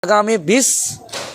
आगामी 20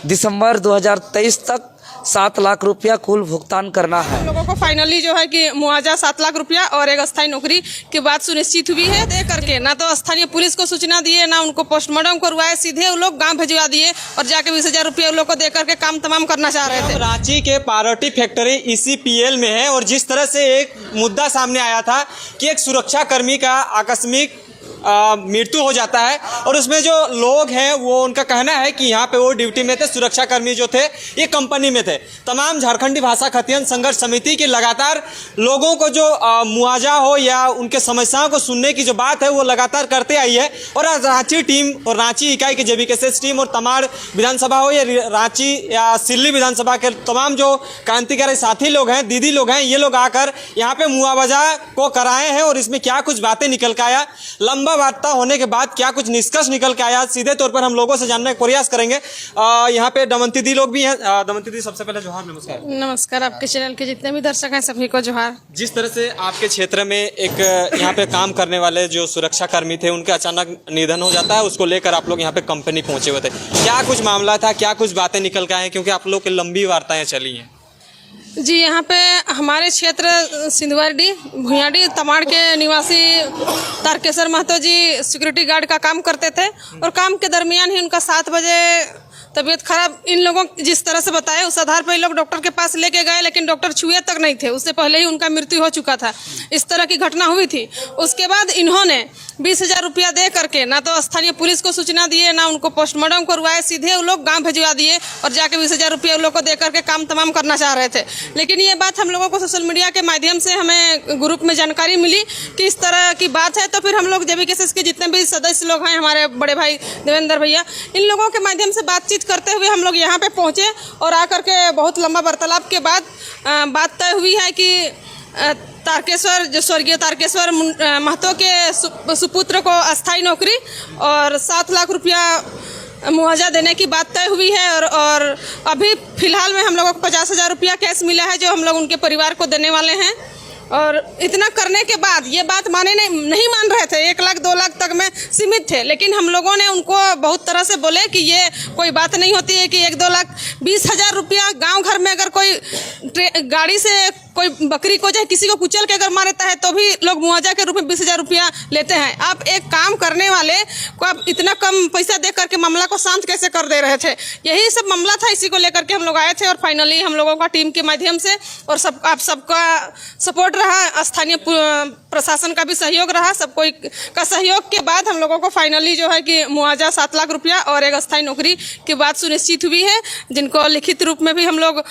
दिसंबर 2023 तक 7 लाख रुपया कुल भुगतान करना है। लोगों को फाइनली जो है कि मुआवजा 7 लाख रुपया और एक अस्थायी नौकरी की बात सुनिश्चित हुई है। दे करके ना तो स्थानीय पुलिस को सूचना दिए, ना उनको पोस्टमार्टम करवाए, सीधे वो लोग गांव भिजवा दिए और जाके 20,000 रुपया लोग को दे करके काम तमाम करना चाह रहे थे। रांची के पारोटी फैक्ट्री ECPL में है और जिस तरह से एक मुद्दा सामने आया था कि एक सुरक्षा कर्मी का आकस्मिक मृत्यु हो जाता है और उसमें जो लोग हैं वो उनका कहना है कि यहाँ पे वो ड्यूटी में थे, सुरक्षा कर्मी जो थे ये कंपनी में थे। तमाम झारखंडी भाषा खतियन संघर्ष समिति की लगातार लोगों को जो मुआवजा हो या उनके समस्याओं को सुनने की जो बात है वो लगातार करते आई है। और रांची टीम और रांची इकाई के JBKSS टीम और तमाड़ विधानसभा हो या रांची या सिल्ली विधानसभा के तमाम जो क्रांतिकारी साथी लोग हैं, दीदी लोग हैं, ये लोग आकर यहाँ पे मुआवजा को कराए हैं। और इसमें क्या कुछ बातें निकल के आया, लंबा वार्ता होने के बाद क्या कुछ निष्कर्ष निकल के आया, सीधे तौर पर हम लोगों से जानने का प्रयास करेंगे। यहाँ पे दमंती दी लोग भी हैं। दमंती दी, सबसे पहले जोहार, नमस्कार। नमस्कार, आपके चैनल के जितने भी दर्शक हैं सभी को जोहार। जिस तरह से आपके क्षेत्र में एक यहाँ पे काम करने वाले जो सुरक्षा कर्मी थे उनके अचानक निधन हो जाता है, उसको लेकर आप लोग यहाँ पे कंपनी पहुंचे हुए थे, क्या कुछ मामला था, क्या कुछ बातें निकल के आए, क्योंकि आप लोग की लंबी वार्ताएं चली हैं? जी, यहाँ पे हमारे क्षेत्र सिंधवाड़ी भुयाडी तमाड़ के निवासी तारकेश्वर महतो जी सिक्योरिटी गार्ड का काम करते थे और काम के दरमियान ही उनका 7 बजे तबीयत खराब, इन लोगों जिस तरह से बताया उस आधार पर लोग डॉक्टर के पास लेके गए, लेकिन डॉक्टर छुए तक नहीं थे, उससे पहले ही उनका मृत्यु हो चुका था। इस तरह की घटना हुई थी। उसके बाद इन्होंने 20,000 रुपया दे करके ना तो स्थानीय पुलिस को सूचना दिए, ना उनको पोस्टमार्टम करवाए, सीधे वो लोग गांव भिजवा दिए और जाके 20,000 रुपया लोग को दे करके काम तमाम करना चाह रहे थे। लेकिन ये बात हम लोगों को सोशल मीडिया के माध्यम से हमें ग्रुप में जानकारी मिली कि इस तरह की बात है, तो फिर हम लोग JBKSS के जितने भी सदस्य लोग हैं, हमारे बड़े भाई देवेंद्र भैया, इन लोगों के माध्यम से बातचीत करते हुए हम लोग यहाँ पे पहुँचे और आकर के बहुत लंबा वार्तालाप के बाद बात तय हुई है कि तारकेश्वर, जो स्वर्गीय तारकेश्वर महतो के सुपुत्र को अस्थायी नौकरी और 7 लाख रुपया मुआवजा देने की बात तय हुई है। और अभी फिलहाल में हम लोगों को 50,000 रुपया कैश मिला है जो हम लोग उनके परिवार को देने वाले हैं। और इतना करने के बाद ये बात नहीं मान रहे थे, 1 लाख 2 लाख तक में सीमित थे, लेकिन हम लोगों ने उनको बहुत तरह से बोले कि ये कोई बात नहीं होती है कि 1-2 लाख 20,000 रुपया गाँव घर में अगर कोई गाड़ी से कोई बकरी को चाहे किसी को कुचल के अगर मारता है तो भी लोग मुआवजा के रूप में 20,000 रुपया लेते हैं। आप एक काम करने वाले को आप इतना कम पैसा दे करके मामला को शांत कैसे कर दे रहे थे? यही सब मामला था, इसी को लेकर के हम लोग आए थे। और फाइनली हम लोगों का टीम के माध्यम से और आप सबका सपोर्ट रहा, स्थानीय प्रशासन का भी सहयोग रहा, सब कोई का सहयोग के बाद हम लोगों को फाइनली जो है कि मुआवजा 7 लाख रुपया और एक अस्थायी नौकरी की बात सुनिश्चित हुई है, जिनको लिखित रूप में भी हम लोग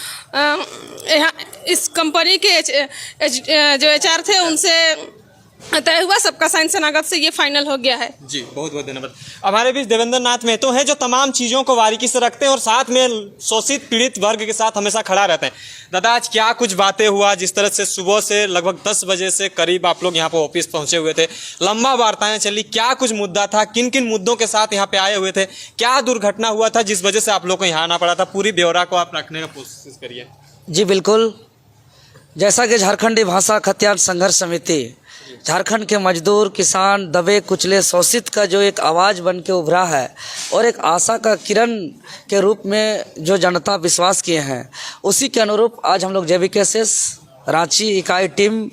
यहाँ इस कंपनी के जो HR थे उनसे तय हुआ, सबका साइन शनाख्त से ये फाइनल हो गया है। जी, बहुत बहुत धन्यवाद। हमारे बीच देवेंद्र नाथ महतो हैं जो तमाम चीज़ों को बारीकी से रखते हैं और साथ में शोषित पीड़ित वर्ग के साथ हमेशा खड़ा रहते हैं। दादा, आज क्या कुछ बातें हुआ, जिस तरह से सुबह से लगभग 10 बजे से करीब आप लोग यहाँ पर ऑफिस पहुँचे हुए थे, लंबा वार्ताएं चली, क्या कुछ मुद्दा था, किन किन मुद्दों के साथ यहाँ पे आए हुए थे, क्या दुर्घटना हुआ था जिस वजह से आप लोग को यहाँ आना पड़ा था? पूरी ब्यौरा को आप रखने का कोशिश करिए। जी बिल्कुल, जैसा कि झारखंडी भाषा खतियान संघर्ष समिति झारखंड के मजदूर, किसान, दबे कुचले, शोषित का जो एक आवाज़ बन के उभरा है और एक आशा का किरण के रूप में जो जनता विश्वास किए हैं, उसी के अनुरूप आज हम लोग JBKSS रांची इकाई टीम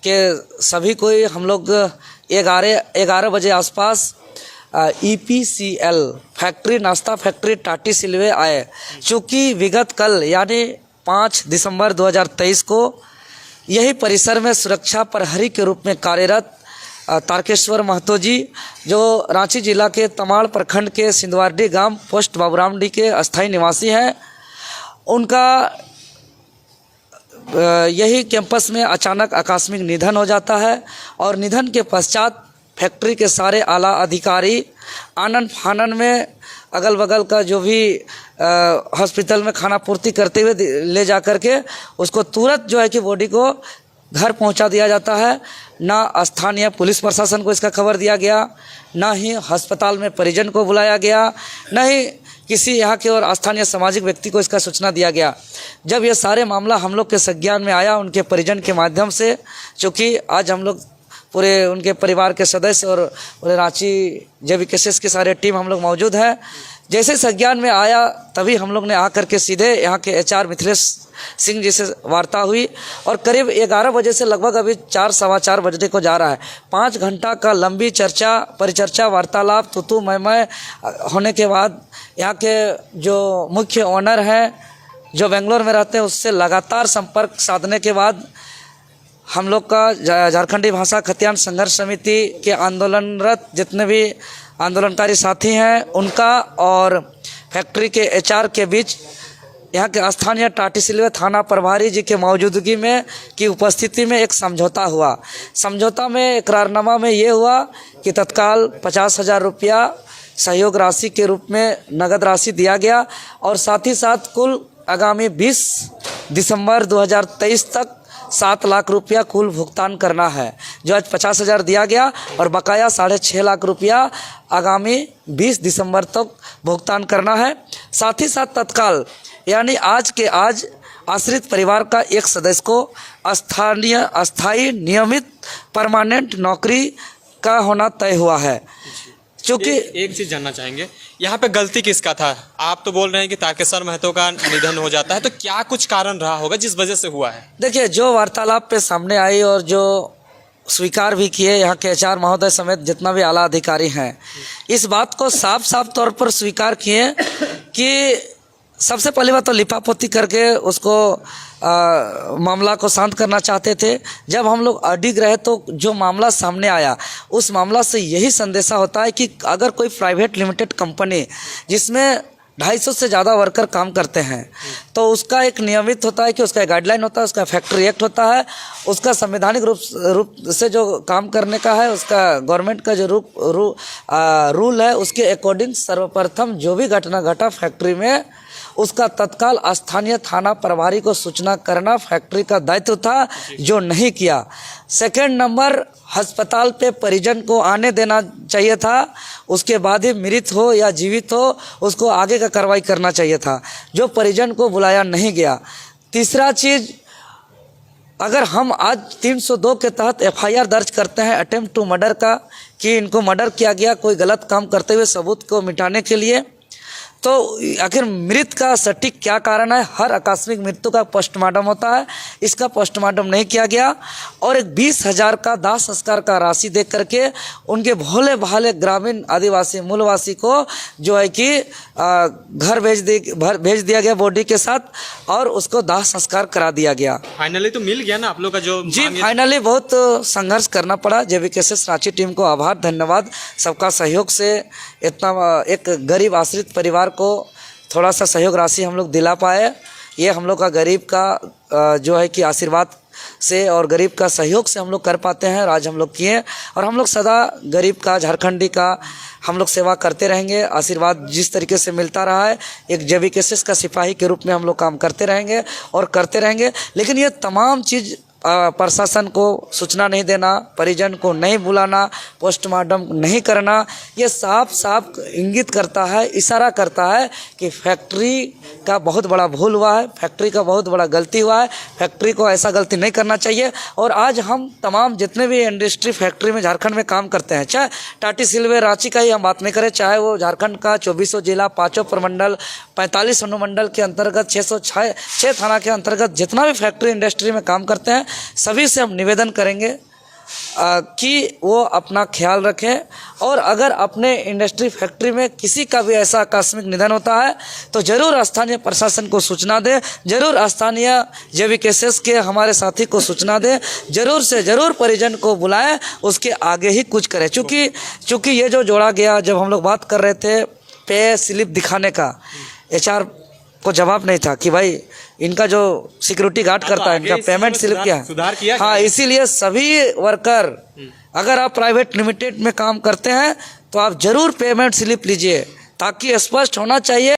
के सभी कोई हम लोग 11 बजे आसपास EPCL फैक्ट्री, नाश्ता फैक्ट्री टाटी सिलवे आए। चूँकि विगत कल यानी 5 दिसंबर 2023 को यही परिसर में सुरक्षा प्रहरी के रूप में कार्यरत तारकेश्वर महतो जी, जो रांची जिला के तमाड़ प्रखंड के सिंधवाड़ी गांव पोस्ट बाबूरामडी के अस्थायी निवासी हैं, उनका यही कैंपस में अचानक आकस्मिक निधन हो जाता है। और निधन के पश्चात फैक्ट्री के सारे आला अधिकारी आनन फानन में अगल बगल का जो भी हॉस्पिटल में खाना पूर्ति करते हुए ले जा कर के उसको तुरंत जो है कि बॉडी को घर पहुंचा दिया जाता है। ना स्थानीय पुलिस प्रशासन को इसका खबर दिया गया, ना ही अस्पताल में परिजन को बुलाया गया, ना ही किसी यहाँ के और स्थानीय सामाजिक व्यक्ति को इसका सूचना दिया गया। जब ये सारे मामला हम लोग के संज्ञान में आया उनके परिजन के माध्यम से, चूँकि आज हम लोग पूरे उनके परिवार के सदस्य और पूरे रांची JBKSS के सारे टीम हम लोग मौजूद है, जैसे संज्ञान में आया तभी हम लोग ने आकर के सीधे यहाँ के HR मिथिलेश सिंह जी से वार्ता हुई और करीब 11 बजे से लगभग अभी 4 सवा 4 बजने को जा रहा है। 5 घंटा का लंबी चर्चा परिचर्चा वार्तालाप तुतु मैं होने के बाद यहाँ के जो मुख्य ओनर हैं जो बेंगलोर में रहते हैं उससे लगातार संपर्क साधने के बाद हम लोग का झारखंडी भाषा खतियान संघर्ष समिति के आंदोलनरत जितने भी आंदोलनकारी साथी हैं उनका और फैक्ट्री के HR के बीच यहाँ के स्थानीय टाटीसिलवे थाना प्रभारी जी के मौजूदगी में की उपस्थिति में एक समझौता हुआ। समझौता में इकरारनामा में ये हुआ कि तत्काल 50,000 रुपया सहयोग राशि के रूप में नगद राशि दिया गया और साथ ही साथ कुल आगामी 20 दिसंबर 2023 तक 7 लाख रुपया कुल भुगतान करना है। जो आज 50,000 दिया गया और बकाया 6.5 लाख रुपया आगामी 20 दिसंबर तक भुगतान करना है। साथ ही साथ तत्काल यानी आज के आज आश्रित परिवार का एक सदस्य को अस्थायी नियमित परमानेंट नौकरी का होना तय हुआ है। क्योंकि एक चीज़ जानना चाहेंगे, यहाँ पे गलती किसका था? आप तो बोल रहे हैं कि तारकेश्वर महतो का निधन हो जाता है, तो क्या कुछ कारण रहा होगा जिस वजह से हुआ है? देखिए, जो वार्तालाप पे सामने आई और जो स्वीकार भी किए यहाँ के HR महोदय समेत जितना भी आला अधिकारी हैं, इस बात को साफ साफ तौर पर स्वीकार किए कि सबसे पहली बात तो लिपापोती करके उसको मामला को शांत करना चाहते थे। जब हम लोग अडिग रहे तो जो मामला सामने आया उस मामला से यही संदेशा होता है कि अगर कोई प्राइवेट लिमिटेड कंपनी जिसमें 250 से ज़्यादा वर्कर काम करते हैं तो उसका एक नियमित होता है कि उसका गाइडलाइन होता है, उसका फैक्ट्री एक्ट होता है, उसका संवैधानिक रूप से जो काम करने का है, उसका गवर्नमेंट का जो रूल है उसके अकॉर्डिंग सर्वप्रथम जो भी घटना घटा फैक्ट्री में उसका तत्काल स्थानीय थाना प्रभारी को सूचना करना फैक्ट्री का दायित्व था, जो नहीं किया। सेकंड नंबर, अस्पताल पे परिजन को आने देना चाहिए था, उसके बाद ही मृत हो या जीवित हो उसको आगे का कार्रवाई करना चाहिए था, जो परिजन को बुलाया नहीं गया। तीसरा चीज़, अगर हम आज 302 के तहत FIR दर्ज करते हैं अटेम्प्ट टू मर्डर का कि इनको मर्डर किया गया कोई गलत काम करते हुए सबूत को मिटाने के लिए, तो आखिर मृत का सटीक क्या कारण है? हर आकस्मिक मृत्यु का पोस्टमार्टम होता है, इसका पोस्टमार्टम नहीं किया गया और एक 20,000 का दाह संस्कार का राशि दे करके उनके भोले भाले ग्रामीण आदिवासी मूलवासी को जो है कि घर भेज दिया गया बॉडी के साथ और उसको दाह संस्कार करा दिया गया। फाइनली तो मिल गया ना आप लोग का जो? जी, फाइनली बहुत संघर्ष करना पड़ा। JVKSS रांची टीम को आभार, धन्यवाद। सबका सहयोग से इतना एक गरीब आश्रित परिवार को थोड़ा सा सहयोग राशि हम लोग दिला पाए। ये हम लोग का गरीब का जो है कि आशीर्वाद से और गरीब का सहयोग से हम लोग कर पाते हैं। आज हम लोग किए और हम लोग सदा गरीब का, झारखंडी का हम लोग सेवा करते रहेंगे। आशीर्वाद जिस तरीके से मिलता रहा है, एक JVKSS का सिपाही के रूप में हम लोग काम करते रहेंगे और करते रहेंगे। लेकिन ये तमाम चीज़ प्रशासन को सूचना नहीं देना, परिजन को नहीं बुलाना, पोस्टमार्टम नहीं करना, ये साफ साफ इंगित करता है, इशारा करता है कि फैक्ट्री का बहुत बड़ा भूल हुआ है, फैक्ट्री का बहुत बड़ा गलती हुआ है। फैक्ट्री को ऐसा गलती नहीं करना चाहिए। और आज हम तमाम जितने भी इंडस्ट्री फैक्ट्री में झारखंड में काम करते हैं, चाहे टाटीसिलवे रांची का ही हम बात नहीं करें, चाहे वो झारखंड का 24 जिला, 5 प्रमंडल, 45 अनुमंडल के अंतर्गत 606 थाना के अंतर्गत जितना भी फैक्ट्री इंडस्ट्री में काम करते हैं, सभी से हम निवेदन करेंगे कि वो अपना ख्याल रखें। और अगर अपने इंडस्ट्री फैक्ट्री में किसी का भी ऐसा आकस्मिक निधन होता है तो ज़रूर स्थानीय प्रशासन को सूचना दें, ज़रूर स्थानीय JVKSS के हमारे साथी को सूचना दें, ज़रूर से ज़रूर परिजन को बुलाएं, उसके आगे ही कुछ करें। चूँकि ये जो जोड़ा गया, जब हम लोग बात कर रहे थे पे स्लिप दिखाने का, HR को जवाब नहीं था कि भाई इनका जो सिक्योरिटी गार्ड करता है इनका पेमेंट स्लिप क्या है। सुधार किया। हाँ, इसीलिए सभी वर्कर, अगर आप प्राइवेट लिमिटेड में काम करते हैं तो आप जरूर पेमेंट स्लिप लीजिए, ताकि स्पष्ट होना चाहिए।